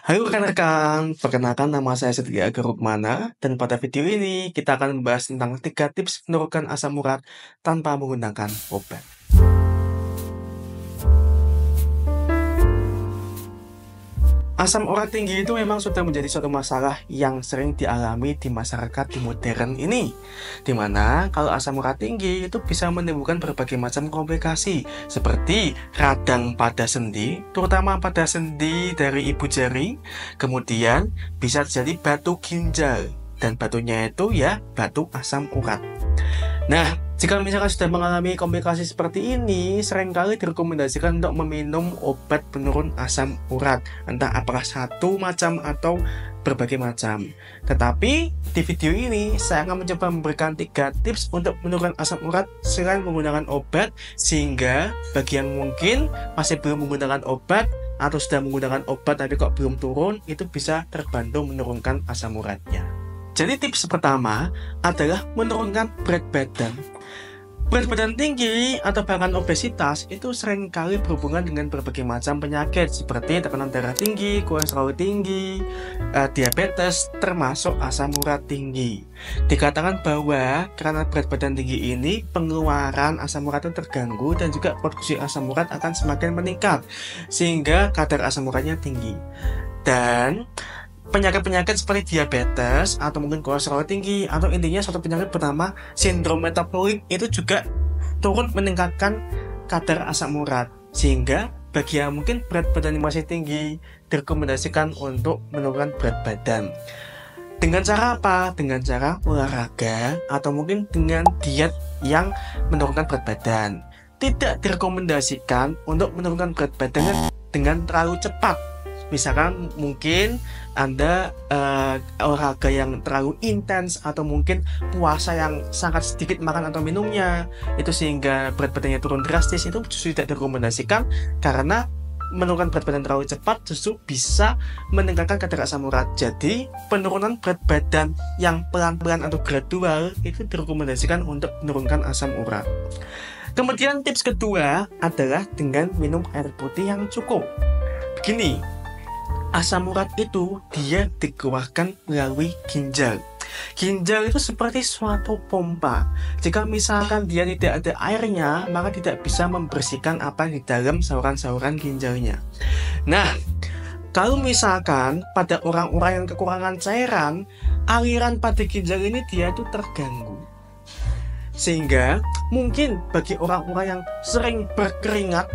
Halo rekan-rekan, perkenalkan nama saya Setia Aga Rukmana, dan pada video ini kita akan membahas tentang 3 tips menurunkan asam urat tanpa menggunakan obat. Asam urat tinggi itu memang sudah menjadi suatu masalah yang sering dialami di masyarakat di modern ini. Dimana kalau asam urat tinggi itu bisa menimbulkan berbagai macam komplikasi seperti radang pada sendi, terutama pada sendi dari ibu jari, kemudian bisa jadi batu ginjal, dan batunya itu ya batu asam urat. Nah, jika misalkan sudah mengalami komplikasi seperti ini, seringkali direkomendasikan untuk meminum obat penurun asam urat, entah apakah satu macam atau berbagai macam. Tetapi di video ini saya akan mencoba memberikan 3 tips untuk menurunkan asam urat selain menggunakan obat, sehingga bagi yang mungkin masih belum menggunakan obat atau sudah menggunakan obat tapi kok belum turun, itu bisa terbantu menurunkan asam uratnya. Jadi tips pertama adalah menurunkan berat badan. Berat badan tinggi atau bahkan obesitas itu seringkali berhubungan dengan berbagai macam penyakit seperti tekanan darah tinggi, kolesterol tinggi, diabetes, termasuk asam urat tinggi. Dikatakan bahwa karena berat badan tinggi ini, pengeluaran asam urat itu terganggu dan juga produksi asam urat akan semakin meningkat, sehingga kadar asam uratnya tinggi. Dan penyakit-penyakit seperti diabetes atau mungkin kolesterol tinggi atau intinya suatu penyakit bernama sindrom metabolik itu juga turut meningkatkan kadar asam urat, sehingga bagi yang mungkin berat badan masih tinggi direkomendasikan untuk menurunkan berat badan. Dengan cara apa? Dengan cara olahraga atau mungkin dengan diet yang menurunkan berat badan. Tidak direkomendasikan untuk menurunkan berat badannya dengan terlalu cepat. Misalkan mungkin Anda olahraga yang terlalu intens atau mungkin puasa yang sangat sedikit makan atau minumnya, itu sehingga berat badannya turun drastis, itu justru tidak direkomendasikan karena menurunkan berat badan terlalu cepat justru bisa meningkatkan kadar asam urat. Jadi penurunan berat badan yang pelan-pelan atau gradual itu direkomendasikan untuk menurunkan asam urat. Kemudian tips kedua adalah dengan minum air putih yang cukup. Begini, asam urat itu dia dikeluarkan melalui ginjal. Ginjal itu seperti suatu pompa. Jika misalkan dia tidak ada airnya, maka tidak bisa membersihkan apa di dalam saluran-saluran ginjalnya. Nah, kalau misalkan pada orang-orang yang kekurangan cairan, aliran pada ginjal ini dia itu terganggu. Sehingga mungkin bagi orang-orang yang sering berkeringat,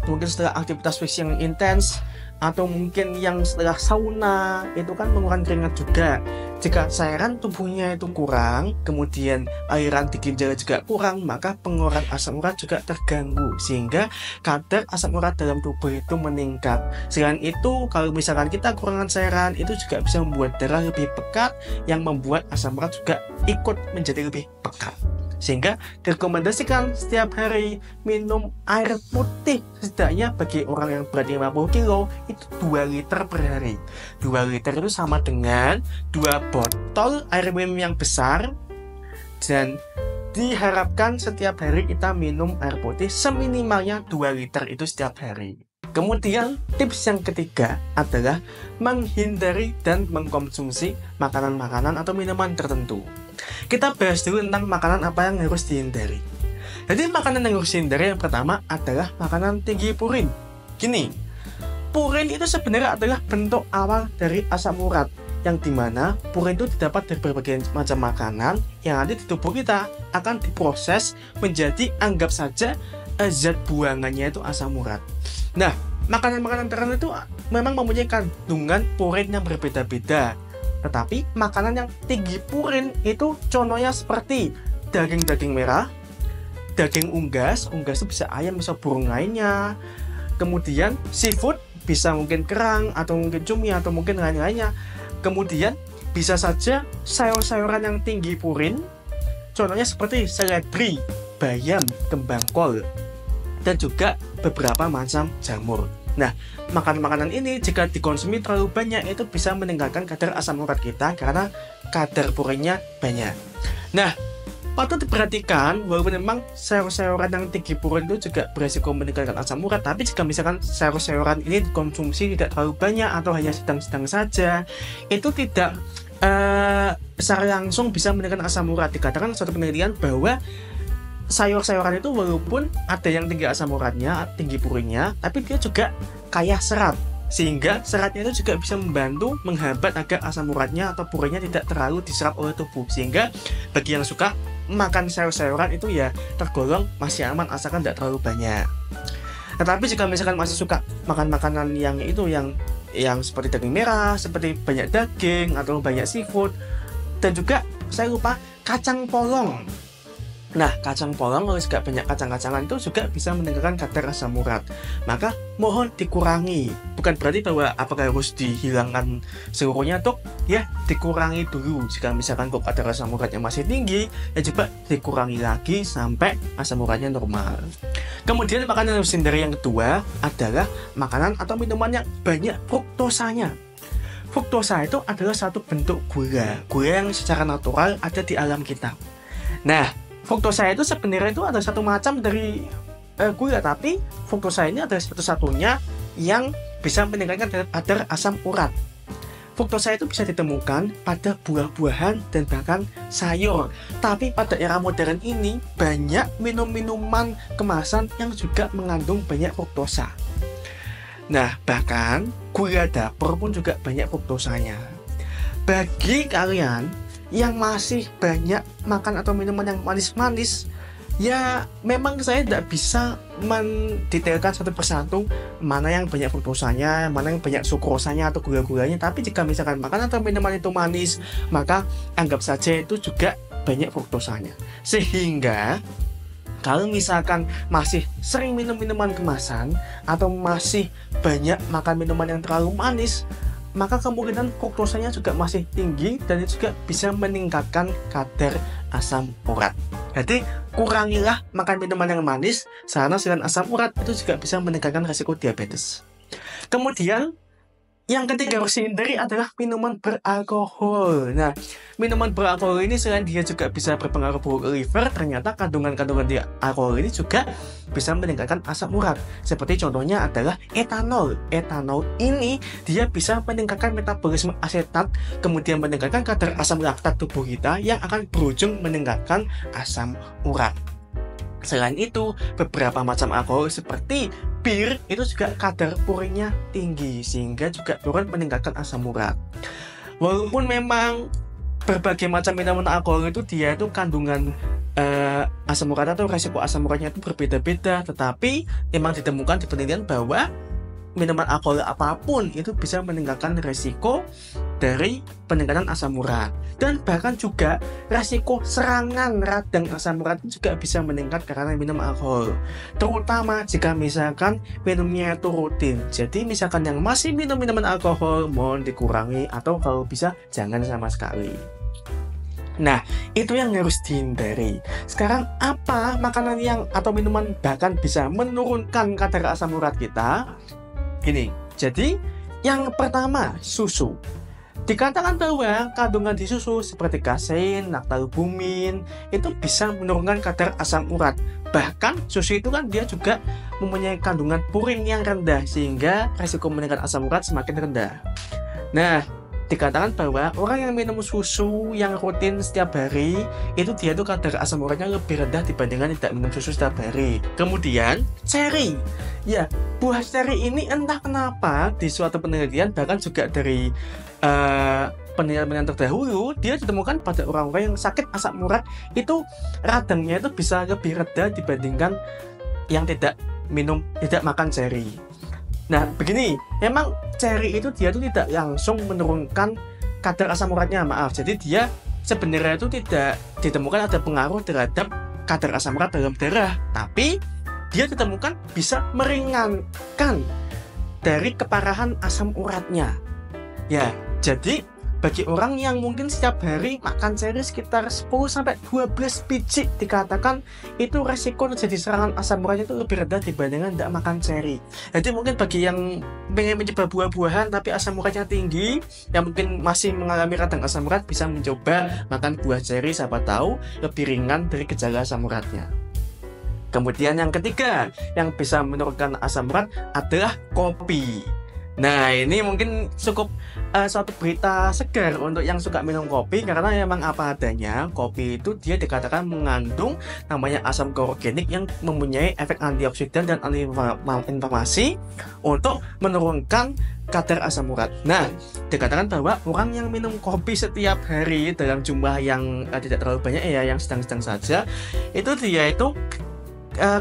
mungkin setelah aktivitas fisik yang intens, atau mungkin yang setelah sauna, itu kan mengeluarkan keringat juga. Jika cairan tubuhnya itu kurang, kemudian aliran di ginjal juga kurang, maka pengeluaran asam urat juga terganggu, sehingga kadar asam urat dalam tubuh itu meningkat. Selain itu, kalau misalkan kita kekurangan cairan, itu juga bisa membuat darah lebih pekat, yang membuat asam urat juga ikut menjadi lebih pekat. Sehingga direkomendasikan setiap hari minum air putih setidaknya bagi orang yang berat 50 kilo itu 2 liter per hari. 2 liter itu sama dengan 2 botol air minum yang besar, dan diharapkan setiap hari kita minum air putih seminimalnya 2 liter itu setiap hari. Kemudian tips yang ketiga adalah menghindari dan mengkonsumsi makanan-makanan atau minuman tertentu. Kita bahas dulu tentang makanan apa yang harus dihindari. Jadi makanan yang harus dihindari yang pertama adalah makanan tinggi purin. Gini, purin itu sebenarnya adalah bentuk awal dari asam urat, yang dimana purin itu didapat dari berbagai macam makanan yang ada di tubuh kita, akan diproses menjadi anggap saja zat buangannya itu asam urat. Nah, makanan-makanan tertentu itu memang mempunyai kandungan purin yang berbeda-beda. Tetapi makanan yang tinggi purin itu contohnya seperti daging-daging merah, daging unggas itu bisa ayam, bisa burung lainnya. Kemudian seafood, bisa mungkin kerang atau mungkin cumi atau mungkin lain-lainnya. Kemudian bisa saja sayur-sayuran yang tinggi purin, contohnya seperti seledri, bayam, kembang kol, dan juga beberapa macam jamur. Nah, makanan-makanan ini jika dikonsumsi terlalu banyak itu bisa meningkatkan kadar asam urat kita karena kadar purinnya banyak. Nah, Patut diperhatikan, walaupun memang sayur-sayuran yang tinggi purin itu juga beresiko meningkatkan asam urat, tapi jika misalkan sayur-sayuran ini dikonsumsi tidak terlalu banyak atau hanya sedang-sedang saja, itu tidak secara langsung bisa meningkatkan asam urat. Dikatakan suatu penelitian bahwa sayur-sayuran itu walaupun ada yang tinggi asam uratnya, tinggi purinnya, tapi dia juga kaya serat, sehingga seratnya itu juga bisa membantu menghambat agar asam uratnya atau purinnya tidak terlalu diserap oleh tubuh, sehingga bagi yang suka makan sayur-sayuran itu ya tergolong masih aman asalkan tidak terlalu banyak. Tetapi jika misalkan masih suka makan makanan yang itu yang seperti daging merah, seperti banyak daging atau banyak seafood, dan juga saya lupa kacang polong. Nah, kacang polong kalau juga banyak kacang-kacangan itu juga bisa meningkatkan kadar asam urat. Maka mohon dikurangi. Bukan berarti bahwa apakah harus dihilangkan seluruhnya, Dok? Ya, dikurangi dulu. Jika misalkan kok kadar asam uratnya masih tinggi, ya coba dikurangi lagi sampai asam uratnya normal. Kemudian makanan yang harus hindari yang kedua adalah makanan atau minuman yang banyak fruktosanya. Fruktosa itu adalah satu bentuk gula yang secara natural ada di alam kita. Nah, fruktosa itu sebenarnya itu ada satu macam dari gula, tapi fruktosa ini adalah satu-satunya yang bisa meningkatkan kadar asam urat. Fruktosa itu bisa ditemukan pada buah-buahan dan bahkan sayur. Tapi pada era modern ini banyak minum-minuman kemasan yang juga mengandung banyak fruktosa. Nah, bahkan gula dapur pun juga banyak fruktosanya. Bagi kalian yang masih banyak makan atau minuman yang manis-manis, ya memang saya tidak bisa mendetailkan satu persatu mana yang banyak fruktosanya, mana yang banyak sukrosanya atau gula-gulanya. Tapi jika misalkan makan atau minuman itu manis, maka anggap saja itu juga banyak fruktosanya. Sehingga kalau misalkan masih sering minum minuman kemasan atau masih banyak makan minuman yang terlalu manis, maka kemungkinan fruktosanya juga masih tinggi dan itu juga bisa meningkatkan kadar asam urat. Jadi kurangilah makan minuman yang manis, karena selain asam urat itu juga bisa meningkatkan risiko diabetes. Kemudian yang ketiga harus dihindari adalah minuman beralkohol. Nah, minuman beralkohol ini selain dia juga bisa berpengaruh buruk ke liver, ternyata kandungan-kandungan di alkohol ini juga bisa meningkatkan asam urat. Seperti contohnya adalah etanol. Etanol ini dia bisa meningkatkan metabolisme asetat, kemudian meningkatkan kadar asam laktat tubuh kita yang akan berujung meningkatkan asam urat. Selain itu, beberapa macam alkohol seperti bir itu juga kadar purinnya tinggi, sehingga juga turut meningkatkan asam urat. Walaupun memang berbagai macam minuman alkohol itu dia itu kandungan asam urat atau resiko asam uratnya itu berbeda-beda, tetapi memang ditemukan di penelitian bahwa minuman alkohol apapun itu bisa meningkatkan resiko dari peningkatan asam urat, dan bahkan juga resiko serangan radang asam urat juga bisa meningkat karena minum alkohol, terutama jika misalkan minumnya itu rutin. Jadi misalkan yang masih minum minuman alkohol mohon dikurangi atau kalau bisa jangan sama sekali. Nah, itu yang harus dihindari. Sekarang apa makanan yang atau minuman bahkan bisa menurunkan kadar asam urat kita? Ini, jadi yang pertama susu. Dikatakan bahwa kandungan di susu seperti kasein, lactalbumin itu bisa menurunkan kadar asam urat. Bahkan susu itu kan dia juga mempunyai kandungan purin yang rendah, sehingga resiko meningkatkan asam urat semakin rendah. Nah, dikatakan bahwa orang yang minum susu yang rutin setiap hari itu dia tuh kadar asam uratnya lebih rendah dibandingkan tidak minum susu setiap hari. Kemudian ceri, ya buah ceri ini entah kenapa di suatu penelitian bahkan juga dari penelitian terdahulu dia ditemukan pada orang-orang yang sakit asam urat itu radangnya itu bisa lebih rendah dibandingkan yang tidak makan ceri. Nah, begini, memang ceri itu dia tuh tidak langsung menurunkan kadar asam uratnya, maaf. Jadi dia sebenarnya itu tidak ditemukan ada pengaruh terhadap kadar asam urat dalam darah, tapi dia ditemukan bisa meringankan dari keparahan asam uratnya. Ya, jadi bagi orang yang mungkin setiap hari makan ceri sekitar 10-12 biji, dikatakan itu resiko terjadi serangan asam uratnya itu lebih rendah dibandingkan tidak makan ceri. Jadi mungkin bagi yang pengen mencoba buah-buahan tapi asam uratnya tinggi, yang mungkin masih mengalami radang asam urat, bisa mencoba makan buah ceri, siapa tahu lebih ringan dari gejala asam uratnya. Kemudian yang ketiga yang bisa menurunkan asam urat adalah kopi. Nah, ini mungkin cukup suatu berita segar untuk yang suka minum kopi, karena memang apa adanya, kopi itu dia dikatakan mengandung namanya asam klorogenik yang mempunyai efek antioksidan dan anti-inflamasi untuk menurunkan kadar asam urat. Nah, dikatakan bahwa orang yang minum kopi setiap hari dalam jumlah yang tidak terlalu banyak ya, yang sedang-sedang saja, itu dia itu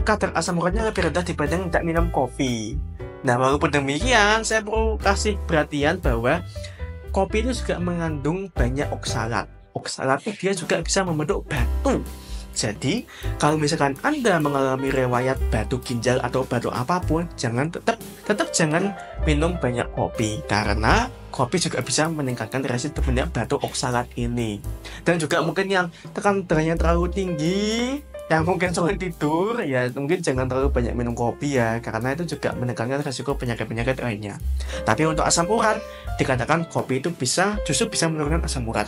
kadar asam uratnya lebih rendah dibanding tidak minum kopi. Nah, walaupun demikian, saya perlu kasih perhatian bahwa kopi itu juga mengandung banyak oksalat. Oksalat itu dia juga bisa membentuk batu. Jadi, kalau misalkan Anda mengalami riwayat batu ginjal atau batu apapun, tetap jangan minum banyak kopi, karena kopi juga bisa meningkatkan resiko terbentuk batu oksalat ini. Dan juga mungkin yang tekanan darahnya terlalu tinggi, yang mungkin sulit tidur, ya mungkin jangan terlalu banyak minum kopi ya, karena itu juga meningkatkan resiko penyakit-penyakit lainnya. Tapi untuk asam urat, dikatakan kopi itu justru bisa menurunkan asam urat.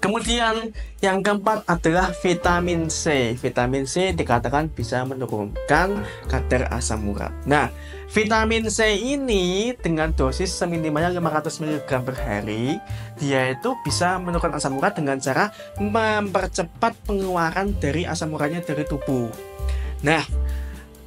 Kemudian yang keempat adalah vitamin C. Vitamin C dikatakan bisa menurunkan kadar asam urat. Nah, vitamin C ini dengan dosis seminimalnya 500 mg per hari, dia itu bisa menurunkan asam urat dengan cara mempercepat pengeluaran dari asam uratnya dari tubuh. Nah,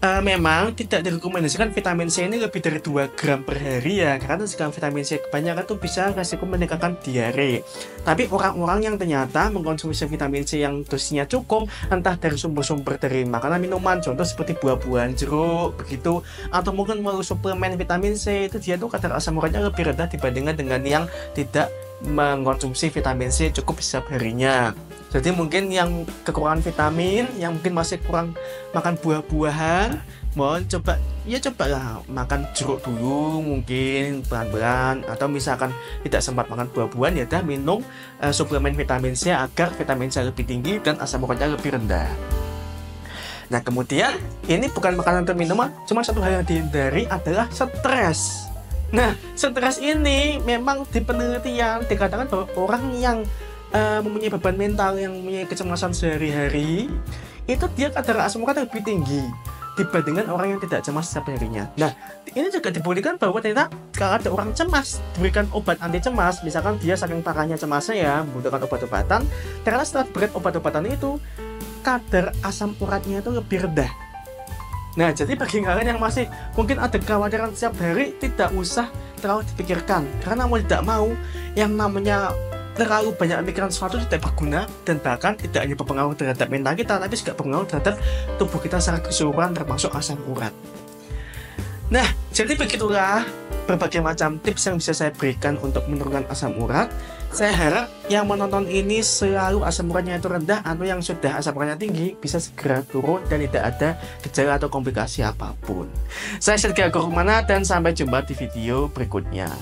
memang tidak direkomendasikan vitamin C ini lebih dari 2 gram per hari ya, karena jika vitamin C kebanyakan itu bisa resiko meningkatkan diare. Tapi orang-orang yang ternyata mengkonsumsi vitamin C yang dosisnya cukup, entah dari sumber-sumber dari makanan minuman, contoh seperti buah-buahan, jeruk, begitu, atau mungkin melalui suplemen vitamin C, itu dia tuh kadar asam uratnya lebih rendah dibandingkan dengan yang tidak mengkonsumsi vitamin C cukup setiap harinya. Jadi mungkin yang kekurangan vitamin, yang mungkin masih kurang makan buah-buahan, mohon cobalah makan jeruk dulu mungkin pelan-pelan, atau misalkan tidak sempat makan buah-buahan, ya dah minum suplemen vitamin C agar vitamin C lebih tinggi dan asam uratnya lebih rendah. Nah, kemudian ini bukan makanan atau minuman, cuma satu hal yang dihindari adalah stres. Nah, stres ini memang di penelitian dikatakan bahwa orang yang mempunyai beban mental, yang mempunyai kecemasan sehari-hari, itu dia kadar asam urat lebih tinggi dibandingkan orang yang tidak cemas setiap harinya. Nah, ini juga dibuktikan bahwa ternyata kalau ada orang cemas diberikan obat anti cemas, misalkan dia saking parahnya cemasnya ya, membutuhkan obat-obatan, ternyata setelah diberikan obat-obatan itu kadar asam uratnya itu lebih rendah. Nah, jadi bagi kalian yang masih mungkin ada kekhawatiran setiap hari, tidak usah terlalu dipikirkan, karena mau tidak mau yang namanya terlalu banyak pikiran sesuatu tidak berguna, dan bahkan tidak hanya berpengaruh terhadap mental kita, tapi juga berpengaruh terhadap tubuh kita secara keseluruhan, termasuk asam urat. Nah, jadi begitulah berbagai macam tips yang bisa saya berikan untuk menurunkan asam urat. Saya harap yang menonton ini selalu asam uratnya itu rendah, atau yang sudah asam uratnya tinggi bisa segera turun dan tidak ada gejala atau komplikasi apapun. Saya Sergei Agorumana dan sampai jumpa di video berikutnya.